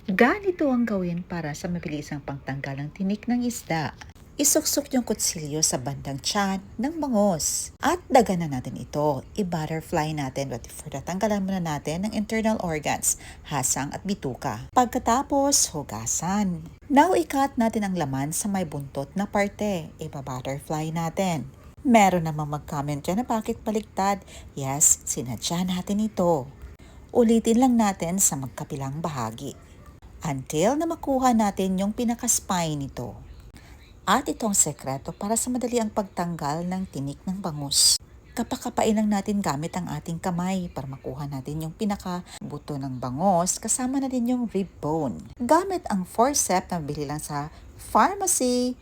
Ganito ang gawin para sa mabilisang pagtanggal ng tinik ng isda. Isuksok yung kutsilyo sa bandang tiyan ng bangus. At daganan natin ito. I-butterfly natin. But for tanggalan muna natin ng internal organs, hasang at bituka. Pagkatapos, hugasan. Now, i-cut natin ang laman sa may buntot na parte. I-butterfly natin. Meron namang mag-comment dyan na bakit baliktad. Yes, sinadya natin ito. Ulitin lang natin sa magkabilang bahagi until na makuha natin yung pinaka-spine nito. At ito ang sekreto para sa madali ang pagtanggal ng tinik ng bangus. Kapakapain lang natin gamit ang ating kamay para makuha natin yung pinaka-buto ng bangus kasama na din yung rib bone. Gamit ang forceps na bili lang sa pharmacy,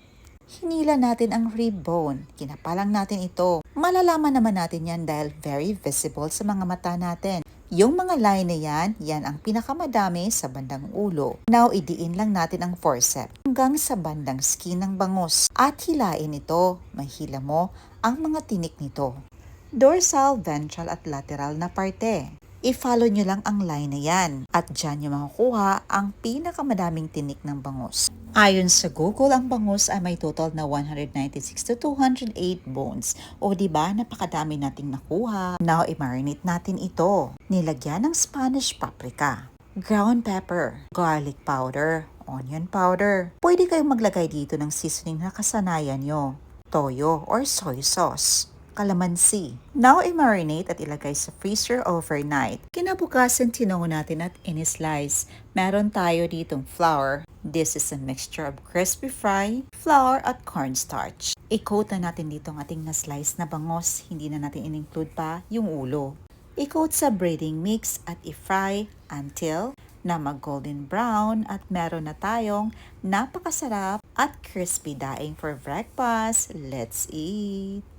hinila natin ang rib bone. Kinapalang natin ito. Malalaman naman natin yan dahil very visible sa mga mata natin. Yung mga line na yan ang pinakamadami sa bandang ulo. Now, idiin lang natin ang forceps hanggang sa bandang skin ng bangus at hilain ito. Mahila mo ang mga tinik nito. Dorsal, ventral at lateral na parte. I-follow nyo lang ang line na yan at dyan nyo makukuha ang pinakamadaming tinik ng bangus. Ayon sa Google, ang bangus ay may total na 196 to 208 bones. O diba, napakadami nating nakuha. Now, i-marinate natin ito. Nilagyan ng Spanish paprika, ground pepper, garlic powder, onion powder. Pwede kayong maglagay dito ng seasoning na kasanayan nyo, toyo or soy sauce, kalamansi. Now, i-marinate at ilagay sa freezer overnight. Kinabukasan, tinango natin at in-slice. Meron tayo ditong flour. This is a mixture of crispy fry, flour at cornstarch. I-coat na natin dito ang ating na-slice na bangus. Hindi na natin in-include pa yung ulo. I-coat sa breading mix at i-fry until na mag-golden brown at meron na tayong napakasarap at crispy daing for breakfast. Let's eat!